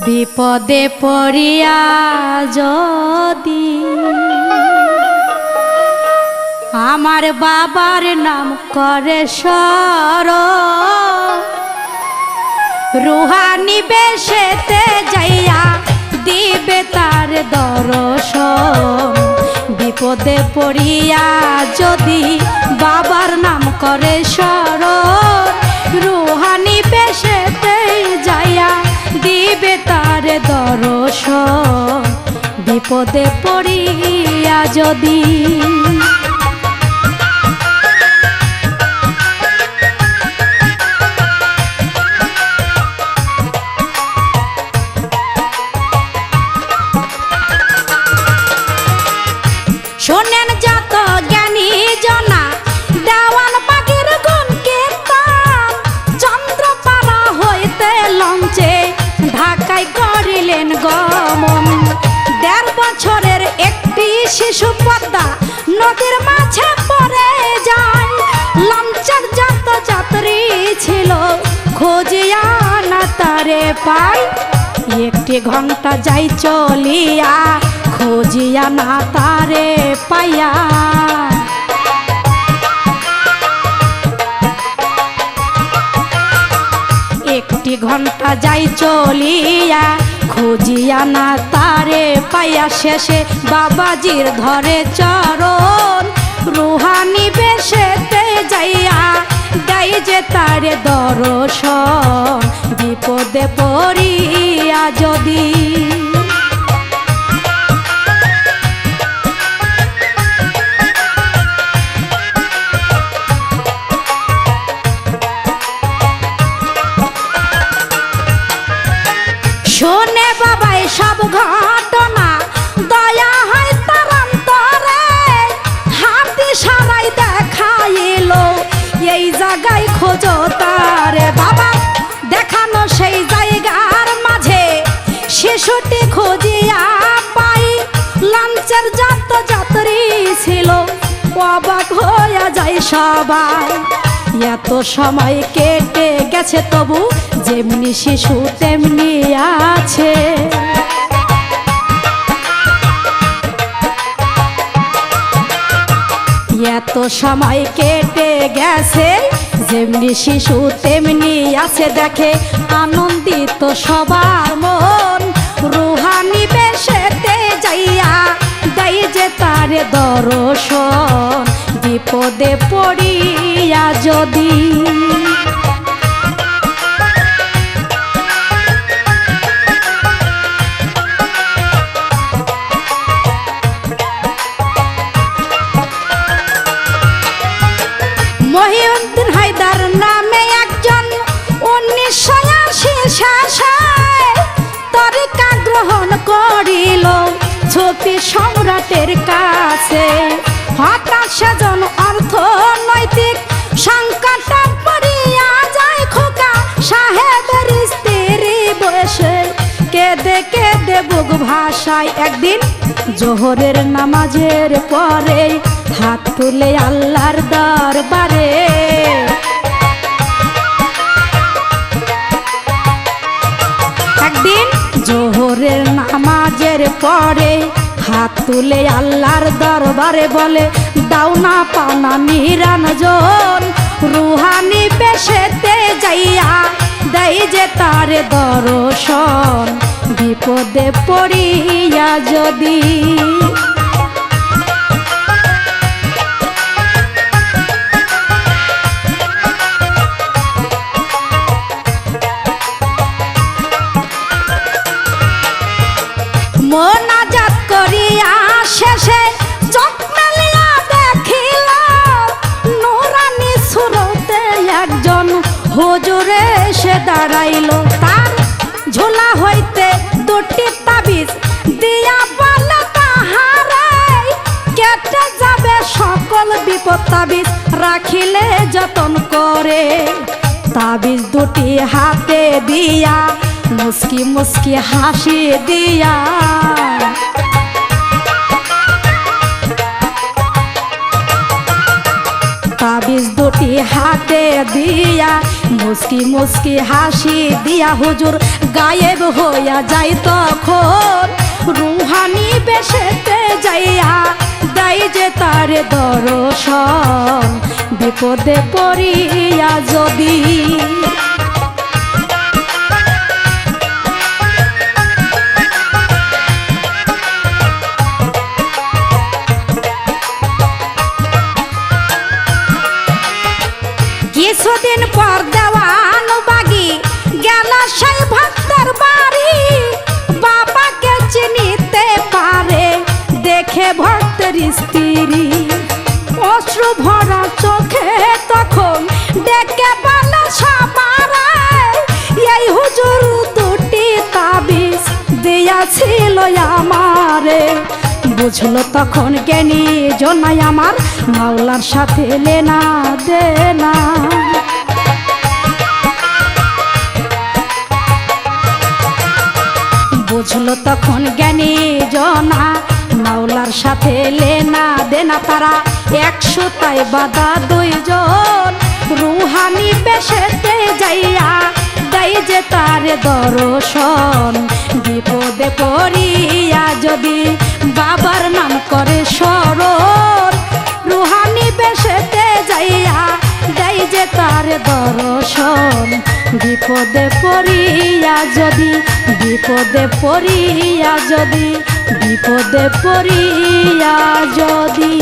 বিপদে পড়িয়া যদি আমার বাবার নাম করে স্মরণ, রুহানি বেশেতে যাইয়া দিবে তার দর্শন। বিপদে পড়িয়া যদি বাবার নাম করে স্মরণ, রুহানি বেশেতে যাইয়া দিবে তার দর্শন। বিপদে পড়িয়া যদি শোনেন যত জ্ঞানী জনা দেওয়ান পাখির গুণ কীর্তন, চন্দ্রপাড়া হইতে লঞ্চে ঢাকায় করিলেন গমন। ১.৫ বছরের একটি শিশু পদ্মা নদীর মাঝে পড়ে যায়। লঞ্চের যত যাত্রী ছিল খুঁজিয়া না তারে পায়। 1 ঘন্টা যাই চলিয়া খুঁজিয়া না তারে পাইয়া। 1 ঘন্টা যাই চলিয়া খুঁজিয়া না তারে পাইয়া। শেষে বাবাজির ধরে চরণ, রুহানি বেশেতে যাইয়া দেয় যে তারে দর্শন। বিপদে পড়িয়া যদি শোনে বাবাই সব ঘটনা, দয়া হয় তার অন্তরে। হাতি সারাই দেখাইল এই জায়গায় খোঁজো তারে। বাবা দেখানো সেই জায়গার মাঝে শিশুটি খুঁজিয়া পাই। লঞ্চের যত যাত্রী ছিল অবাক হইয়া যায় সবাই। এত সময় কেটে গেছে তবু যেমনি শিশু তেমনি আছে। এত সময় কেটে গেছে যেমনি শিশু তেমনি আছে। দেখে আনন্দিত সবার মন, রুহানি বেশেতে যাইয়া দেয় যে তারে দর্শন। বিপদে পড়িয়া যদি মহিউদ্দিন হায়দার নামে একজন 1980 শেষে তরিকা গ্রহণ করিল ছবি সম্রাটের কাছে। হঠাৎ সেজন অর্থনৈতিক সংকট পড়িয়া যায় খোকা সাহেবের স্ত্রী বসে কেঁদে কেঁদে বুক ভাষায়। একদিন জোহরের নামাজের পরে হাত তুলে আল্লাহর দরবারে একদিন জোহরের নামাজের পরে হাত তুলে আল্লাহর দরবারে বলে, দাও না পাওনা নিরঞ্জন। রুহানি বেশেতে যাইয়া দেয় যে তারে দর্শন। বিপদে পড়িয়া যদি মোনাজাত করিয়া শেষে চোখ মেলিয়া দেখিল নুরানি সুরতে একজন হুজুরে এসে দাঁড়াইল। তার ঝোলা হইতে 2টি তাবিজ দিয়া বলে তাহারে কেটে যাবে সকল বিপদ। তাবিজ রাখিলে যতন করে। তাবিজ 2টি হাতে দিয়া মুস্কি মুস্কি হাসি দিয়া তাবিজ দুটি হাতে দিয়া মুস্কি মুস্কি হাসি দিয়া হুজুর গায়েব হইয়া যায় তখন রুহানি বেশেতে যাইয়া দেয় যে তার দর্শন বিপদে পড়িয়া যদি কিছুদিন পর দেওয়ান বাগি গেল সেই ভক্তের বাড়ি বাবাকে চিনিতে পারে দেখে ভক্তের স্ত্রী অশ্রু ভরা চোখে তখন ডেকে বলে সবারে এই হুজুর দুটি তাবিজ দিয়াছিল আমারে বুঝলো তখন জ্ঞানী জনাই আমার মাওলার সাথে লেনা দেনা বুঝলো তখন জ্ঞানী জনা মাওলার সাথে লেনা দেনা তারা 100টায় বাধা দুইজন রুহানি বেশেতে যাইয়া দেয় যে তার দর্শন বিপদে পড়িয়া যদি বাবার নাম করে স্মরণ রুহানি বেশেতে যাইয়া দেয় যে তার দর্শন বিপদে পড়িয়া যদি বিপদে পড়িয়া যদি বিপদে পড়িয়া যদি